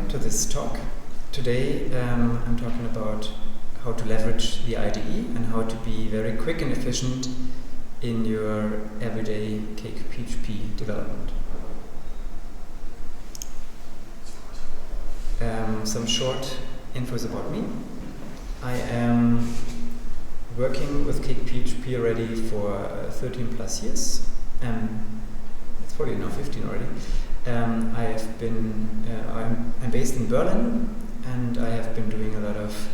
welcome to this talk. Today I'm talking about how to leverage the IDE and how to be very quick and efficient in your everyday CakePHP development. Some short infos about me. I am working with CakePHP already for 13 plus years. It's probably now 15 already. I'm based in Berlin, and I have been doing a lot of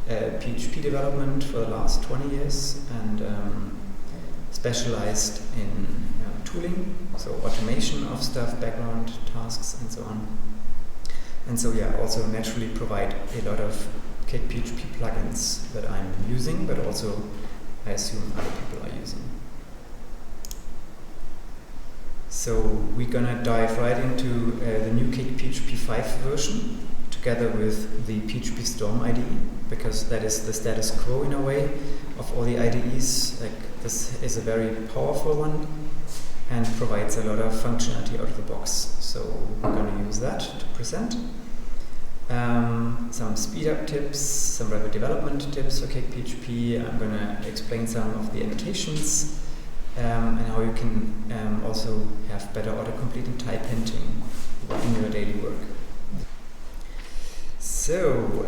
PHP development for the last 20 years, and specialized in tooling, so automation of stuff, background tasks, and so on. And so also naturally provide a lot of CakePHP plugins that I'm using, but also I assume other people are using. So we're gonna dive right into the new CakePHP 5 version together with the PHP Storm IDE, because that is the status quo in a way of all the IDEs. Like, this is a very powerful one and provides a lot of functionality out of the box. So we're gonna use that to present. Some speed up tips, some rapid development tips for CakePHP. I'm gonna explain some of the annotations, and how you can also have better autocomplete and type hinting in your daily work. So,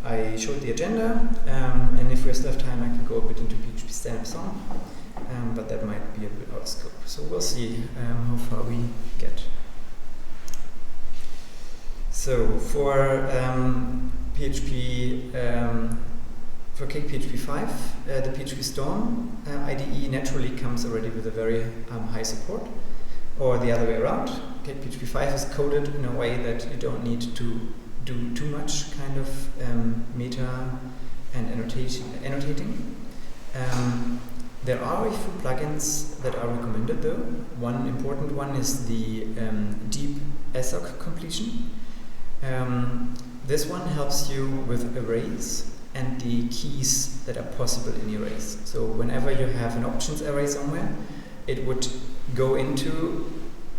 I showed the agenda, and if we still have time I can go a bit into PHP stand-up song, but that might be a bit out of scope. So we'll see how far we get. So for for CakePHP 5, the PHP Storm IDE naturally comes already with a very high support, or the other way around. CakePHP 5 is coded in a way that you don't need to do too much kind of meta and annotating. There are a few plugins that are recommended though. One important one is the deep ASOC completion. This one helps you with arrays and the keys that are possible in arrays. So whenever you have an options array somewhere, it would go into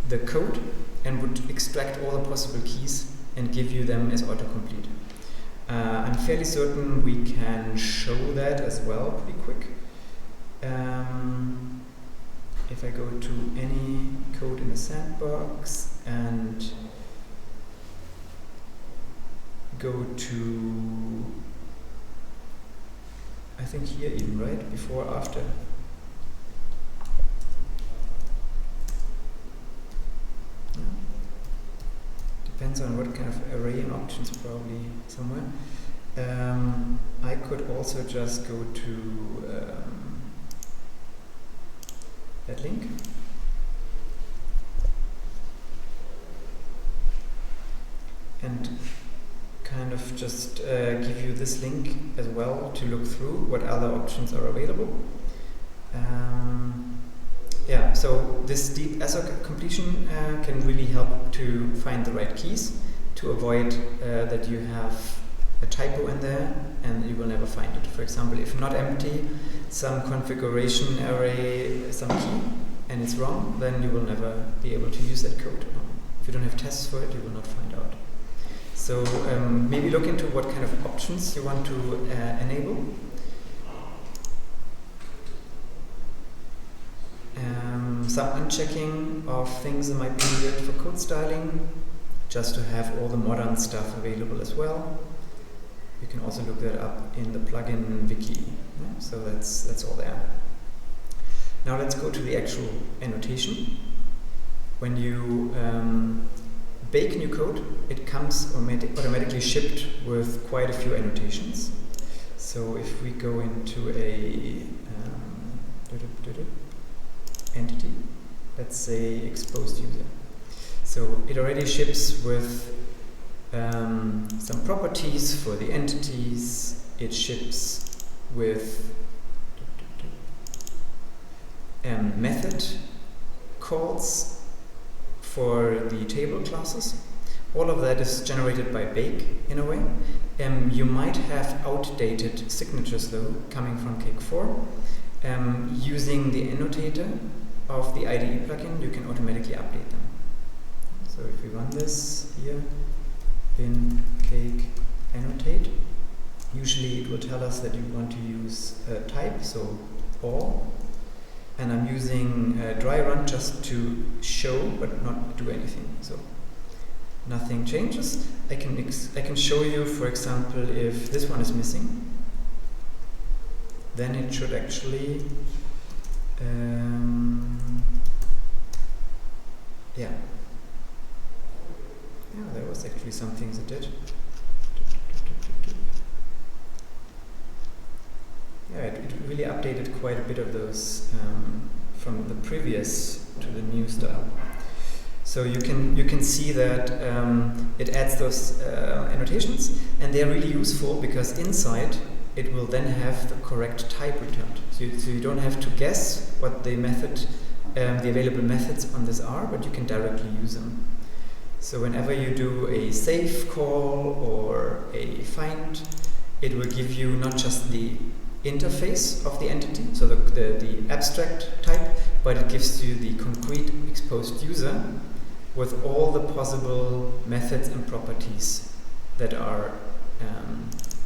the code and would extract all the possible keys and give you them as autocomplete. I'm fairly certain we can show that as well pretty quick. If I go to any code in the sandbox and go to, I think here even, right? Before, after. Yeah. Depends on what kind of array and options, probably somewhere. I could also just go to that link. And kind of just give you this link as well to look through what other options are available. So this deep ASOC completion can really help to find the right keys, to avoid that you have a typo in there and you will never find it. For example, if not empty some configuration array, some key, and it's wrong, then you will never be able to use that code. If you don't have tests for it, you will not find out. So maybe look into what kind of options you want to enable. Some unchecking of things that might be needed for code styling, just to have all the modern stuff available as well. You can also look that up in the plugin wiki. Yeah? So that's all there. Now let's go to the actual annotation. When you bake new code, it comes automatically shipped with quite a few annotations. So if we go into a entity, let's say exposed user. So it already ships with some properties for the entities. It ships with method calls for the table classes. All of that is generated by Bake in a way. You might have outdated signatures though coming from Cake 4. Using the annotator of the IDE plugin, you can automatically update them. So So if we run this here, bin cake annotate, usually it will tell us that you want to use a type, so all. And I'm using dry run just to show but not do anything. So nothing changes. I can show you, for example, if this one is missing, then it should actually yeah, there was actually some things it did. Yeah, it really updated quite a bit of those from the previous to the new style. So you can see that it adds those annotations, and they are really useful because inside it will then have the correct type returned. So you don't have to guess what the method, the available methods on this are, but you can directly use them. So whenever you do a save call or a find, it will give you not just the interface of the entity, so the abstract type, but it gives you the concrete exposed user with all the possible methods and properties that are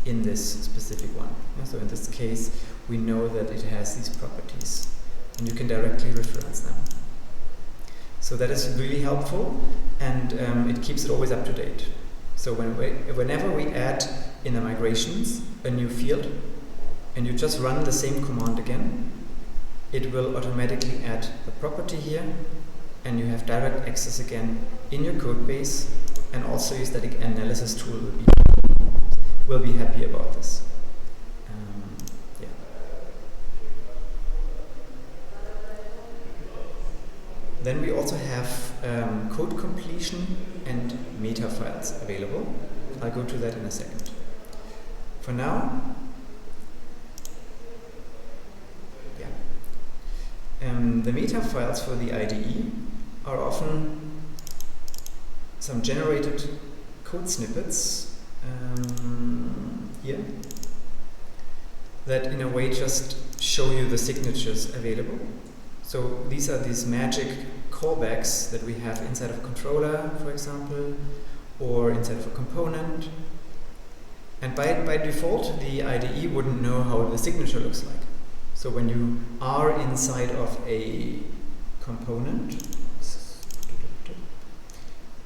in this specific one. So in this case, we know that it has these properties, and you can directly reference them. So that is really helpful, and it keeps it always up to date. So whenever we add in the migrations a new field, and you just run the same command again, it will automatically add the property here, and you have direct access again in your code base, and also your static analysis tool will be happy about this. Yeah. Then we also have code completion and meta files available. I'll go to that in a second. For now, the meta files for the IDE are often some generated code snippets here that in a way just show you the signatures available. So these are these magic callbacks that we have inside of a controller, for example, or inside of a component. And by default, the IDE wouldn't know how the signature looks like. So when you are inside of a component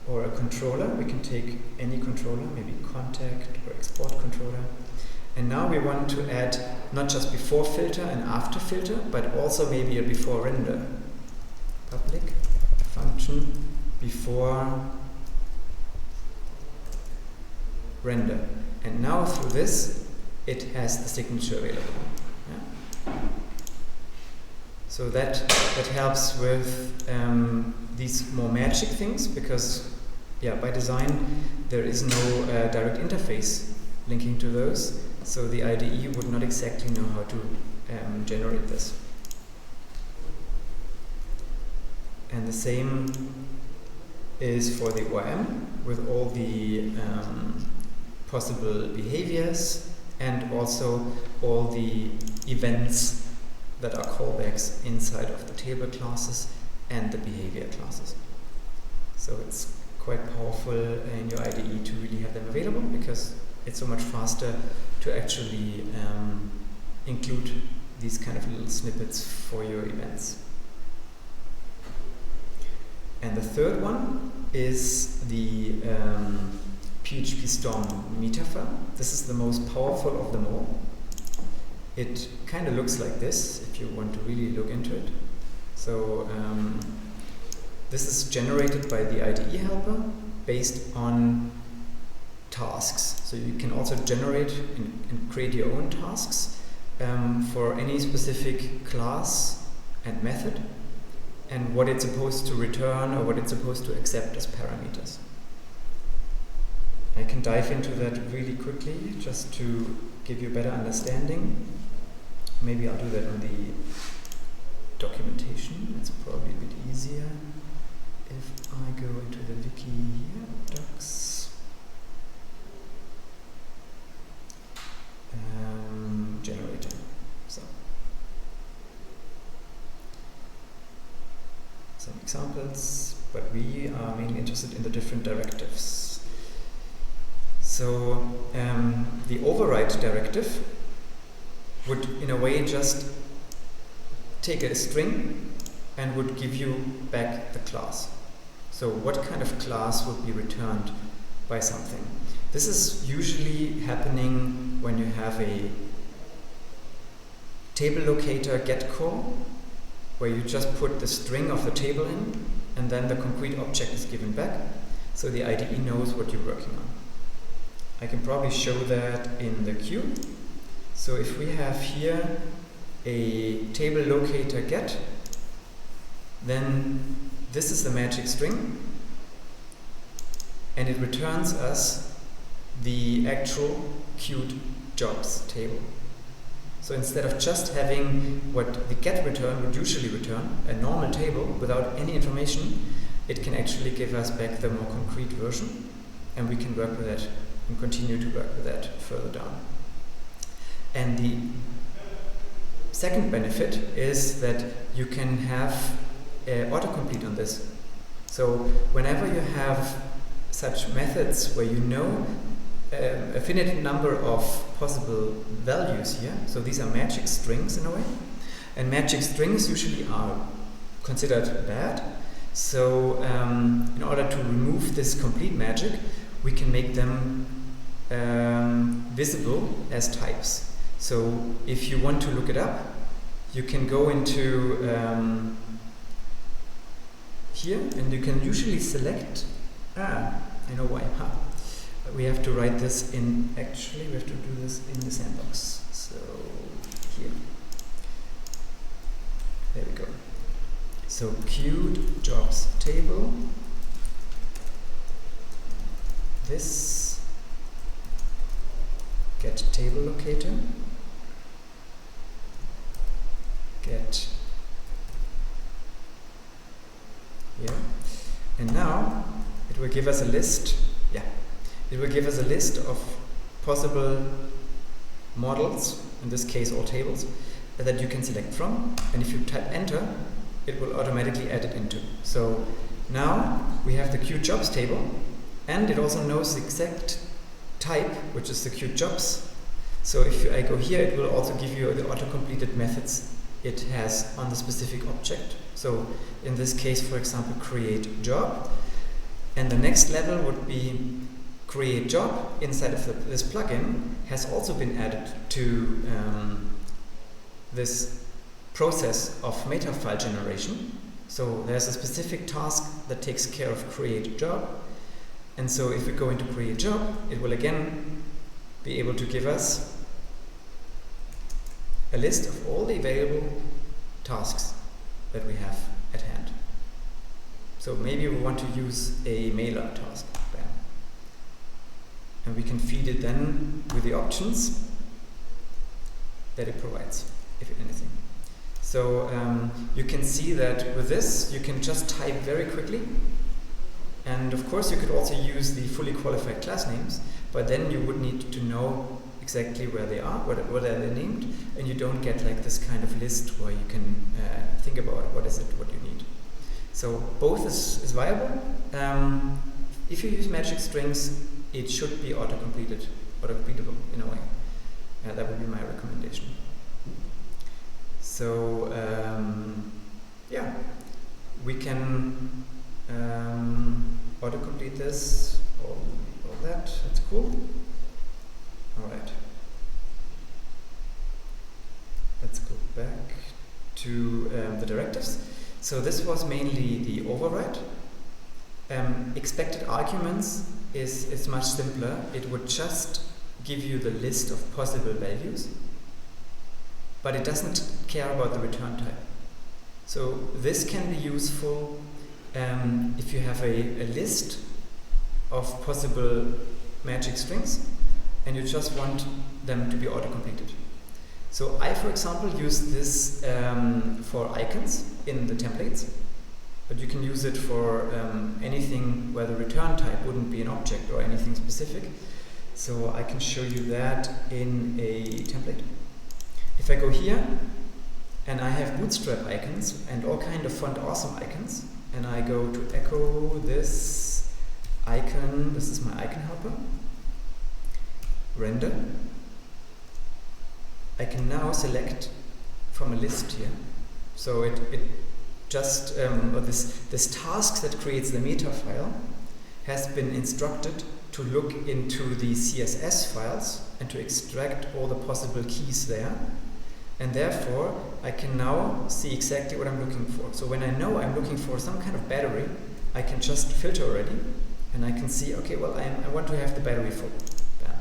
or a controller, we can take any controller, maybe contact or export controller. And now we want to add not just before filter and after filter, but also maybe a before render. Public function before render. And now through this, it has the signature available. So that helps with these more magic things, because by design there is no direct interface linking to those, so the IDE would not exactly know how to generate this. And the same is for the ORM, with all the possible behaviors and also all the events that are callbacks inside of the table classes and the behavior classes. So it's quite powerful in your IDE to really have them available, because it's so much faster to actually include these kind of little snippets for your events. And the third one is the PHP Storm meta file. This is the most powerful of them all. It kind of looks like this if you want to really look into it. So this is generated by the IDE helper based on tasks. So you can also generate and create your own tasks for any specific class and method, and what it's supposed to return or what it's supposed to accept as parameters. I can dive into that really quickly just to give you a better understanding. Maybe I'll do that on the documentation. It's probably a bit easier if I go into the wiki here, docs, generator. So some examples. but we are mainly interested in the different directives. So the override directive would in a way just take a string and would give you back the class. So what kind of class would be returned by something? This is usually happening when you have a table locator get call, where you just put the string of the table in and then the concrete object is given back, so the IDE knows what you're working on. I can probably show that in the queue. So if we have here a table locator get, then this is the magic string, and it returns us the actual queued jobs table. So instead of just having what the get return would usually return, a normal table without any information, it can actually give us back the more concrete version, and we can work with that and continue to work with that further down. And the second benefit is that you can have autocomplete on this. So whenever you have such methods where you know a finite number of possible values here, so these are magic strings in a way, and magic strings usually are considered bad. So in order to remove this complete magic, we can make them visible as types. So if you want to look it up, you can go into here, and you can usually select, I know why, we have to write this in, actually we have to do this in the sandbox. So here, there we go. So queued jobs table, this get table locator, get here, and now it will give us a list. It will give us a list of possible models, in this case all tables, that you can select from, and if you type enter, it will automatically add it into. So now we have the queued jobs table, and it also knows the exact type, which is the queued jobs. So if I go here, it will also give you the auto-completed methods it has on the specific object. So in this case, for example, create job, and the next level would be create job inside of this plugin has also been added to this process of meta file generation. So there's a specific task that takes care of create job, and so if we go into create job, it will again be able to give us a list of all the available tasks that we have at hand. So maybe we want to use a mailer task. And we can feed it then with the options that it provides, if anything. So you can see that with this, you can just type very quickly. And of course, you could also use the fully qualified class names, but then you would need to know exactly where they are, what are they named, and you don't get like this kind of list where you can think about what is it, what you need. So both is viable. If you use magic strings, it should be auto-completable in a way. That would be my recommendation. So yeah, we can autocomplete this, all that, that's cool. Alright. Let's go back to the directives. So this was mainly the override. Expected arguments is much simpler. It would just give you the list of possible values, but it doesn't care about the return type. So this can be useful if you have a list of possible magic strings and you just want them to be auto-completed. So I, for example, use this for icons in the templates, but you can use it for anything where the return type wouldn't be an object or anything specific. So I can show you that in a template. If I go here and I have bootstrap icons and all kind of font awesome icons, and I go to echo this icon. This is my icon helper. Render. I can now select from a list here. So it just, this task that creates the meta file has been instructed to look into the CSS files and to extract all the possible keys there. And therefore, I can now see exactly what I'm looking for. So when I know I'm looking for some kind of battery, I can just filter already, and I can see, okay, well, I want to have the battery full. Bam.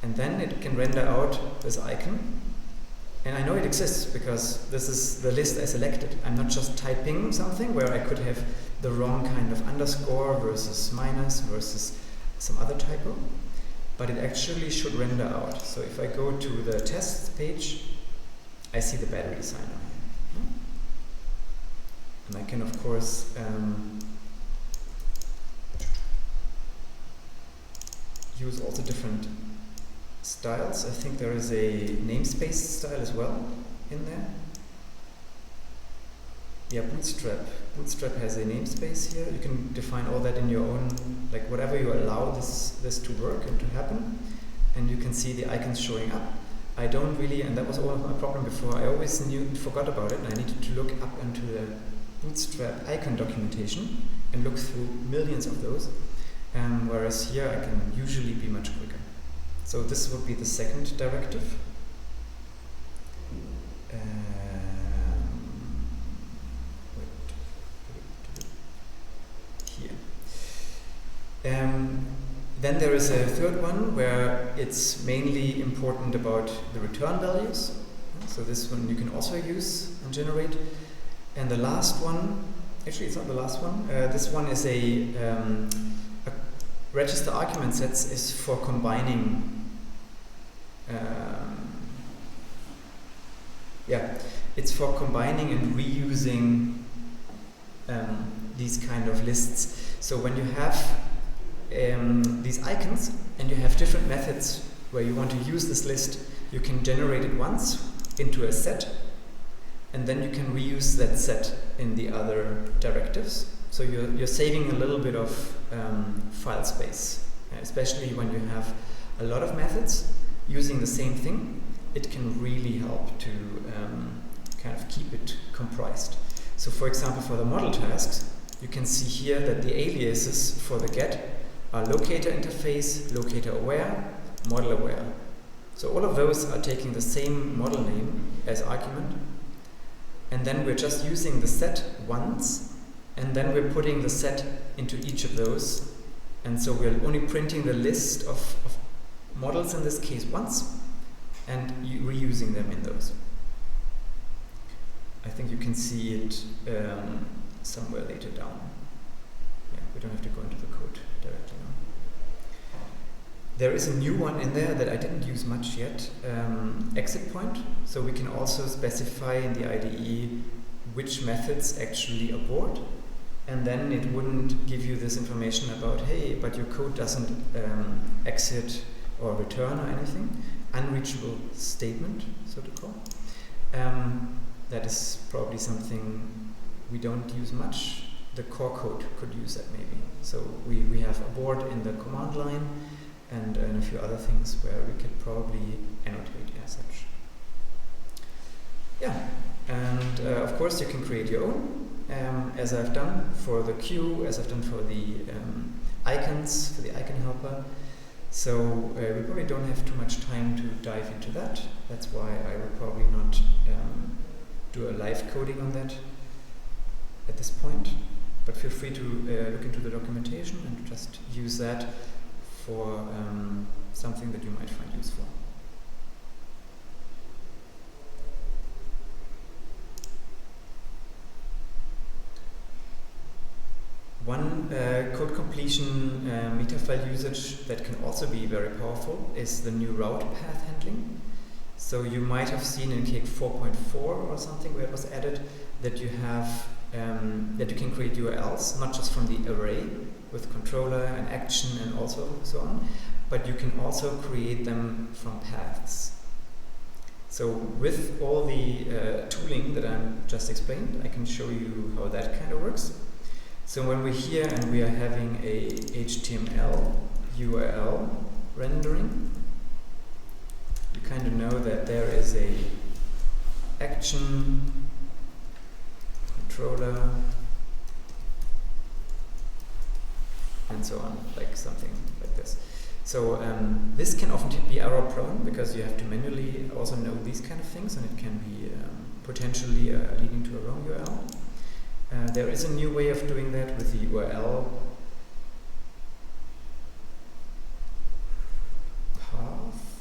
And then it can render out this icon. And I know it exists because this is the list I selected. I'm not just typing something where I could have the wrong kind of underscore versus minus versus some other typo, but it actually should render out. So if I go to the tests page, I see the battery designer here. And I can, of course, use also different styles. I think there is a namespace style as well in there. Yeah, Bootstrap. Bootstrap has a namespace here. You can define all that in your own, like whatever you allow this to work and to happen. And you can see the icons showing up. I don't really, and that was all of my problem before, I always forgot about it, and I needed to look up into the Bootstrap icon documentation and look through millions of those. Whereas here I can usually be much quicker. So this would be the second directive. Then there is a third one where it's mainly important about the return values. So this one you can also use and generate. And the last one, actually it's not the last one, this one is a register argument sets is for combining it's for combining and reusing these kind of lists. So when you have these icons and you have different methods where you want to use this list, you can generate it once into a set, and then you can reuse that set in the other directives. So you're saving a little bit of file space, especially when you have a lot of methods using the same thing. It can really help to kind of keep it comprised. So for example, for the model tasks, you can see here that the aliases for the get are locator interface, locator aware, model aware. So all of those are taking the same model name as argument, and then we're just using the set once, and then we're putting the set into each of those, and so we're only printing the list of models in this case once, and reusing them in those. I think you can see it somewhere later down. Yeah, we don't have to go into the code directly now. There is a new one in there that I didn't use much yet, exit point. So we can also specify in the IDE which methods actually abort, and then it wouldn't give you this information about, hey, but your code doesn't exit or return or anything. Unreachable statement, so to call. That is probably something we don't use much. The core code could use that maybe. So we have abort in the command line and a few other things where we could probably annotate as such. Yeah, and of course you can create your own, as I've done for the queue, as I've done for the icons, for the icon helper. So we probably don't have too much time to dive into that. That's why I will probably not do a live coding on that at this point. But feel free to look into the documentation and just use that for something that you might find useful. One code completion meta file usage that can also be very powerful is the new route path handling. So you might have seen in Cake 4.4 or something where it was added that you have that you can create URLs not just from the array with controller and action and also so on, but you can also create them from paths. So with all the tooling that I just explained, I can show you how that kind of works. So when we're here and we are having a HTML URL rendering, you kind of know that there is a action controller and so on, like something like this. So this can often be error prone because you have to manually also know these kind of things, and it can be potentially leading to a wrong URL. There is a new way of doing that with the URL path,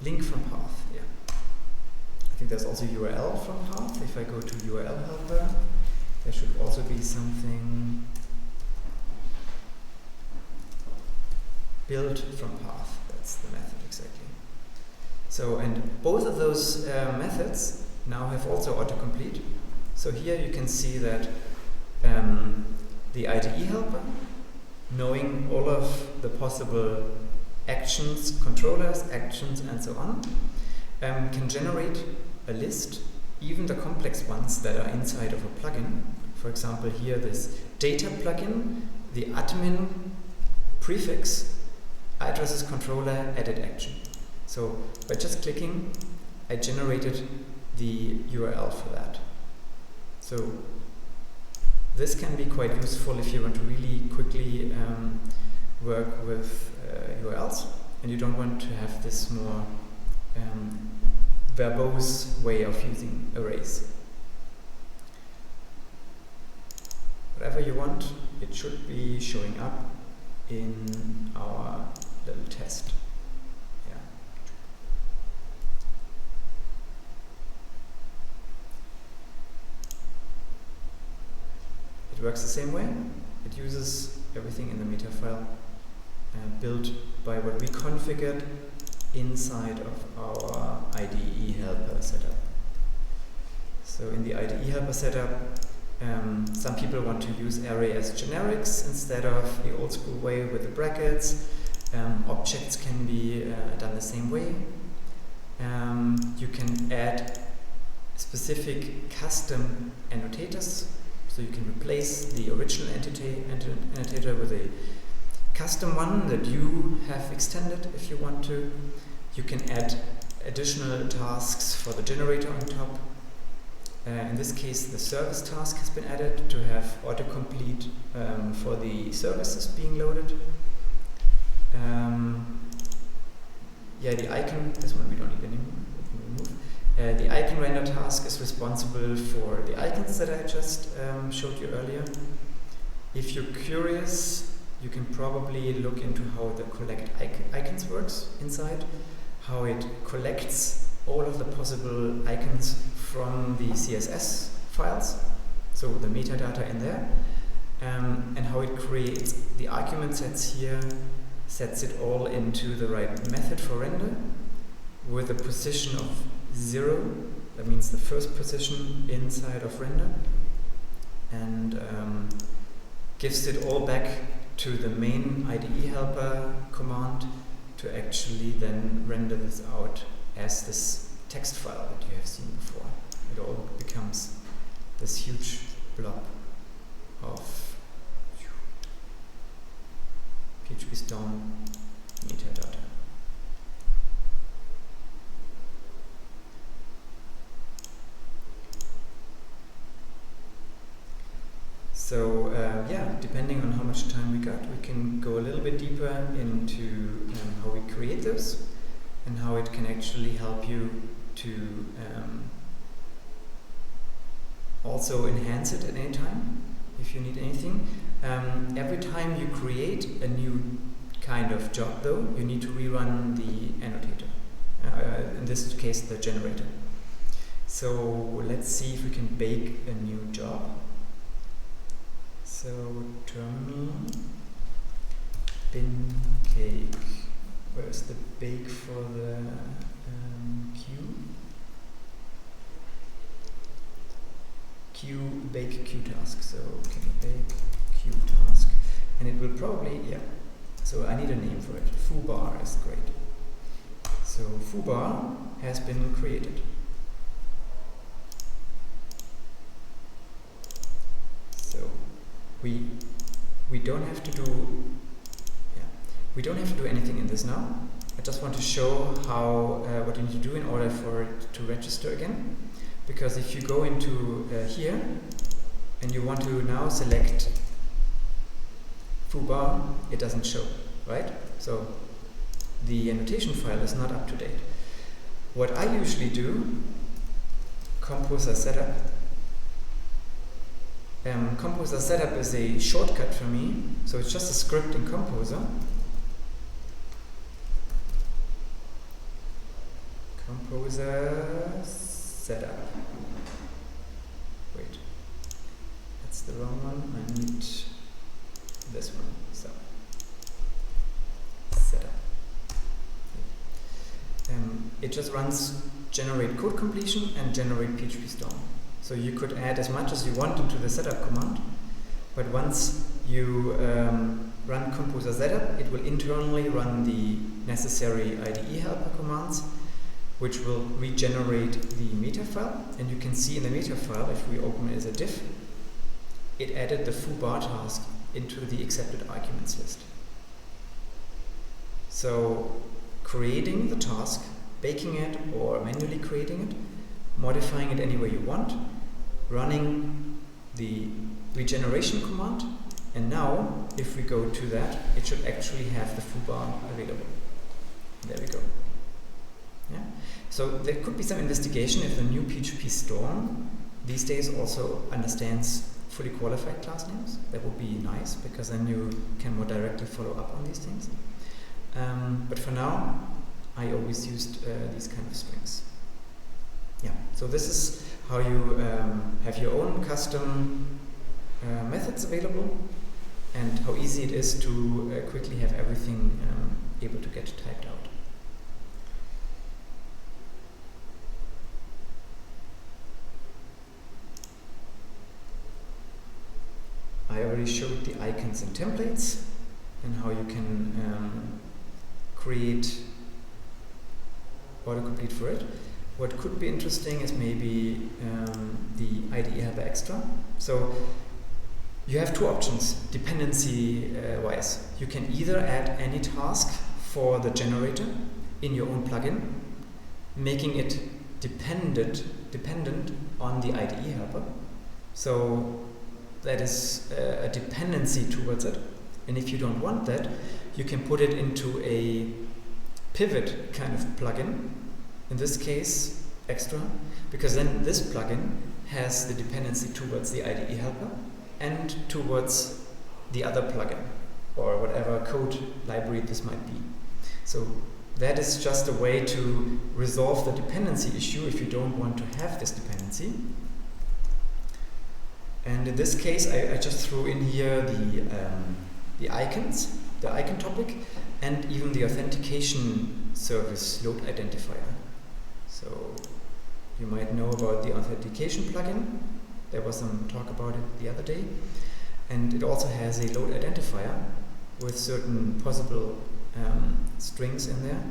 link from path, yeah. I think there's also URL from path. If I go to URL helper, there should also be something build from path. That's the method exactly. So, and both of those methods now have also autocomplete. So here you can see that the IDE helper, knowing all of the possible actions, controllers, actions, and so on, can generate a list, even the complex ones that are inside of a plugin. For example, here this data plugin, the admin prefix addresses controller edit action. So by just clicking, I generated the URL for that. So this can be quite useful if you want to really quickly work with URLs and you don't want to have this more verbose way of using arrays. Whatever you want, it should be showing up in our little test. Yeah. It works the same way. It uses everything in the meta file built by what we configured inside of our IDE helper setup. So in the IDE helper setup, some people want to use array as generics instead of the old school way with the brackets. Objects can be done the same way. You can add specific custom annotators, so you can replace the original annotator with a custom one that you have extended if you want to. You can add additional tasks for the generator on top. In this case, the service task has been added to have autocomplete for the services being loaded. Yeah, the icon, this one we don't need anymore, we can remove. The icon render task is responsible for the icons that I just showed you earlier. If you're curious, you can probably look into how the collect icons works inside, how it collects all of the possible icons from the CSS files, so the metadata in there, and how it creates the argument sets here, sets it all into the right method for render with a position of 0, that means the first position inside of render, and gives it all back to the main IDE helper command to actually then render this out as this text file that you have seen before. It all becomes this huge blob of PHP Storm metadata. So yeah, depending on how much time we got, we can go a little bit deeper into how we create this and how it can actually help you to also enhance it at any time if you need anything. Every time you create a new kind of job though, you need to rerun the annotator, in this case the generator. So let's see if we can bake a new job. So terminal bin cake. Where's the bake for the bake Q task. So can bake Q task, and it will probably, yeah. So I need a name for it. Foobar is great. So foobar has been created. So we we don't have to do anything in this now. I just want to show how what you need to do in order for it to register again. Because if you go into here and you want to now select foobar, it doesn't show, right? So the annotation file is not up to date. What I usually do, composer setup. Composer setup is a shortcut for me, so it's just a script in Composer. Composer setup. Wait, that's the wrong one. I need this one. So setup. It just runs generate code completion and generate PHP storm. So you could add as much as you want into the setup command, but once you run composer setup, it will internally run the necessary IDE helper commands, which will regenerate the meta file. And you can see in the meta file, if we open it as a diff, it added the foobar task into the accepted arguments list. So creating the task, baking it or manually creating it, modifying it any way you want, running the regeneration command, and now if we go to that, it should actually have the foobar available. There we go. Yeah. So there could be some investigation if the new PHP Storm these days also understands fully qualified class names. That would be nice, because then you can more directly follow up on these things. But for now, I always used these kind of strings. Yeah, so this is how you have your own custom methods available, and how easy it is to quickly have everything able to get typed out. I already showed the icons and templates and how you can create autocomplete for it. What could be interesting is maybe the IDE helper extra. So you have two options dependency wise. You can either add any task for the generator in your own plugin, making it dependent on the IDE helper. So that is a dependency towards it. And if you don't want that, you can put it into a pivot kind of plugin. In this case, extra, because then this plugin has the dependency towards the IDE helper and towards the other plugin or whatever code library this might be. So that is just a way to resolve the dependency issue if you don't want to have this dependency. And in this case, I just threw in here the icons, the icon topic, and even the authentication service load identifier. So you might know about the authentication plugin. There was some talk about it the other day. And it also has a load identifier with certain possible strings in there.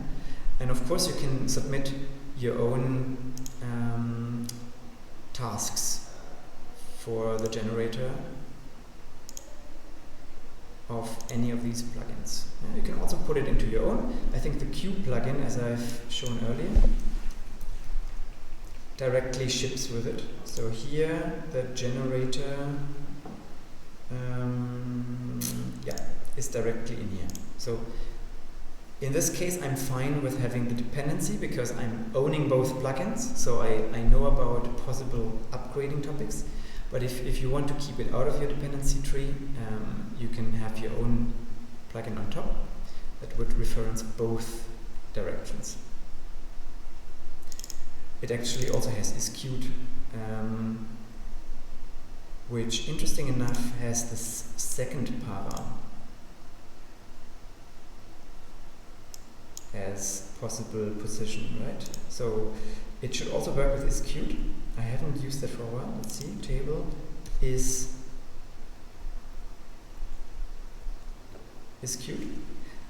And of course you can submit your own tasks for the generator of any of these plugins. Yeah, you can also put it into your own. I think the Q plugin, as I've shown earlier, directly ships with it. So here the generator is directly in here. So in this case I'm fine with having the dependency because I'm owning both plugins, so I know about possible upgrading topics. But if you want to keep it out of your dependency tree, you can have your own plugin on top that would reference both directions. It actually also has isQt, which, interesting enough, has this second para as possible position, right? So it should also work with isQt. I haven't used that for a while. Let's see. Table is isQt.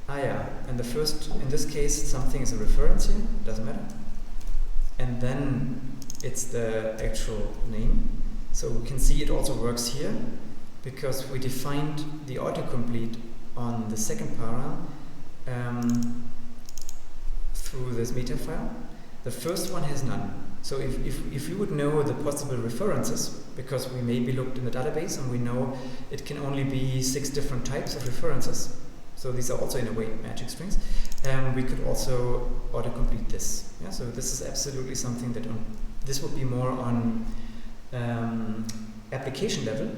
Ah, yeah. And the first, in this case, something is a reference here. Doesn't matter. And then it's the actual name. So we can see it also works here. because we defined the autocomplete on the second para through this meta file. The first one has none. So if we would know the possible references, because we maybe looked in the database and we know it can only be 6 different types of references, so these are also in a way magic strings, we could also autocomplete this. Yeah, so this is absolutely something that this would be more on application level,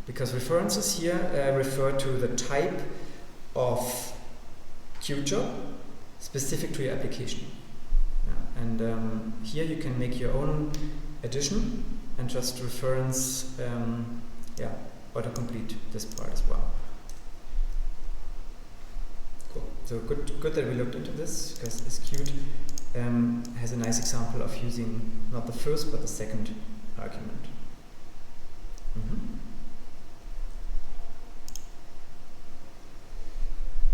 because references here refer to the type of Qt job specific to your application. Yeah, and here you can make your own addition and just reference, autocomplete this part as well. Cool. So good that we looked into this, because this Qt has a nice example of using not the first but the second argument.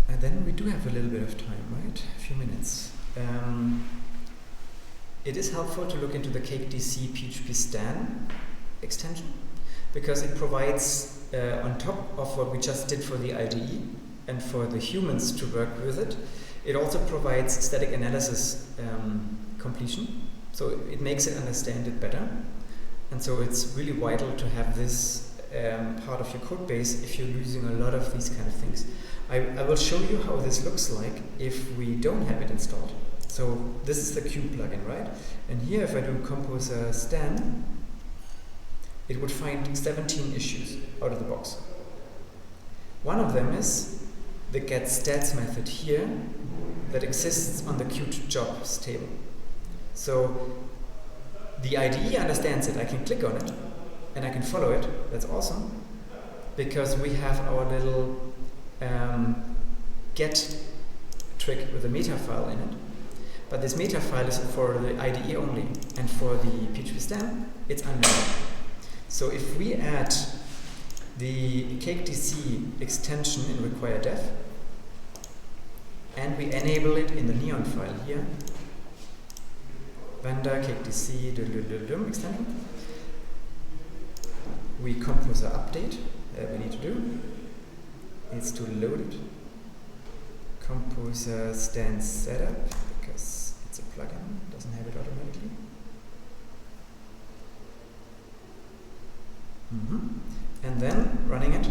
And then we do have a little bit of time, right? A few minutes. It is helpful to look into the CakeDC PHP stan extension, because it provides, on top of what we just did for the IDE and for the humans to work with it, it also provides static analysis completion. So it makes it understand it better. And so it's really vital to have this part of your code base if you're using a lot of these kind of things. I will show you how this looks like if we don't have it installed. So this is the Qt plugin, right? And here, if I do composer stan, it would find 17 issues out of the box. One of them is the getStats method here that exists on the Qt jobs table. So the IDE understands it. I can click on it and I can follow it. That's awesome, because we have our little get trick with a meta file in it. But this meta file is for the IDE only, and for the PHP stan, it's unravel. So if we add the CakeDC extension in require dev, and we enable it in the neon file here, vendor CakeDC extension, we composer update, we need to do, is to load it, composer stan setup, because it's a plugin, doesn't have it automatically. And then running it.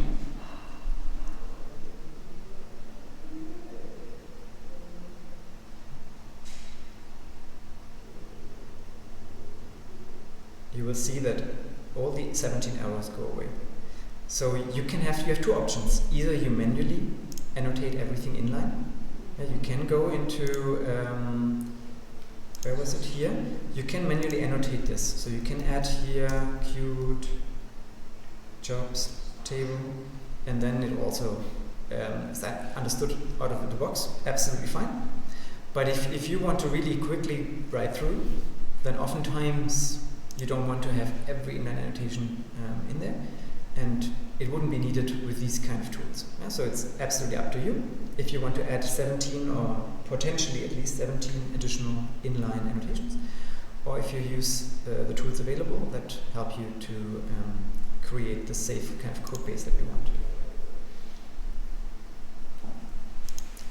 You will see that all the 17 errors go away. So you have 2 options. Either you manually annotate everything inline. You can go into where was it here? You can manually annotate this. So you can add here Qt jobs table, and then it also is that understood out of the box. Absolutely fine. But if you want to really quickly write through, then oftentimes you don't want to have every inline annotation in there, and it wouldn't be needed with these kind of tools. Yeah, so it's absolutely up to you if you want to add 17 or potentially at least 17 additional inline annotations, or if you use the tools available that help you to create the safe kind of code base that we want.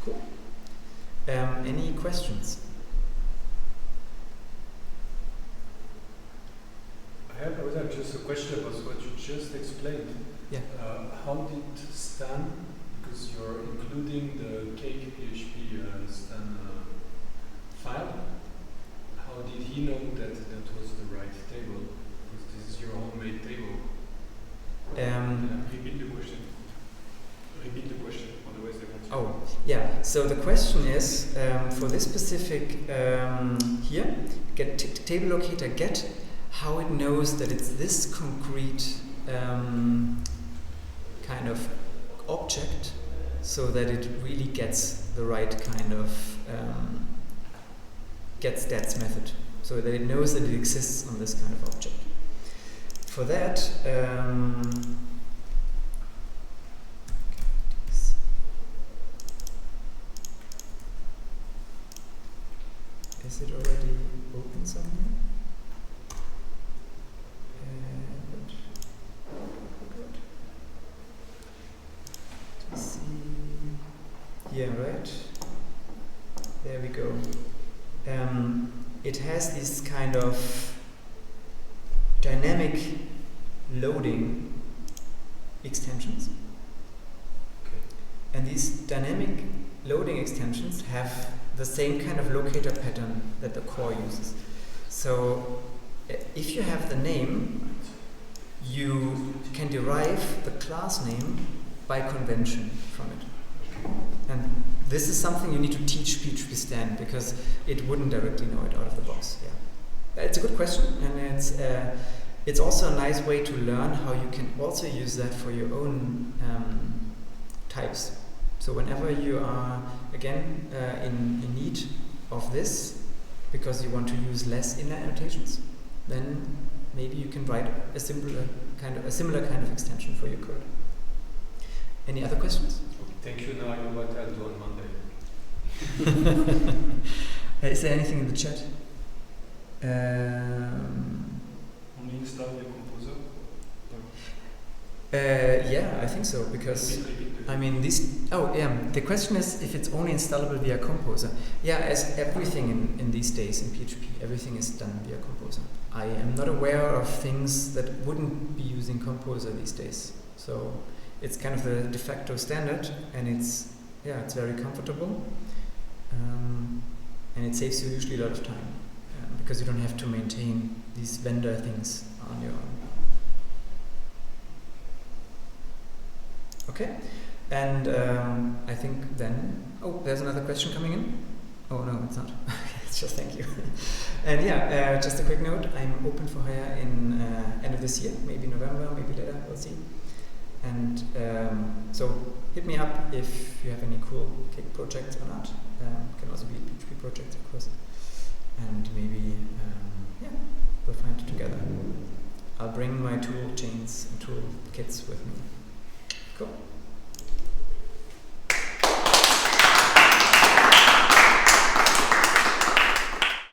Cool. Any questions? I have just a question about what you just explained. Yeah. How did stan, because you're including the CakePHP stan file, how did he know that that was the right table? Because this is your homemade table. Repeat the question. Repeat the question, otherwise they won't. Oh, yeah. So the question is, for this specific here, get table locator get, how it knows that it's this concrete kind of object, so that it really gets the right kind of getStats method, so that it knows that it exists on this kind of object. For that, is it already open somewhere? Yeah, right. There we go. It has this kind of dynamic loading extensions. Okay. And these dynamic loading extensions have the same kind of locator pattern that the core uses. So if you have the name, you can derive the class name by convention from it. And this is something you need to teach PHP Stan, because it wouldn't directly know it out of the box. Yeah, it's a good question, and it's also a nice way to learn how you can also use that for your own types. So whenever you are again in need of this, because you want to use less inner annotations, then maybe you can write a similar kind of extension for your code. Any other questions? Thank you. Now I know what I'll do on Monday. Is there anything in the chat? Only install your composer? Yeah, I think so, because I mean the question is if it's only installable via Composer. Yeah, as everything in these days in PHP, everything is done via Composer. I am not aware of things that wouldn't be using Composer these days. So it's kind of the de facto standard, and it's very comfortable, and it saves you usually a lot of time, because you don't have to maintain these vendor things on your own. Okay, and I think then, there's another question coming in. Oh no, it's not. It's just thank you. And yeah, just a quick note, I'm open for hire in end of this year, maybe November, maybe later, we'll see. And so hit me up if you have any cool Cake projects or not. Can also be PHP projects, of course. And maybe, we'll find it together. I'll bring my tool chains and tool kits with me. Cool.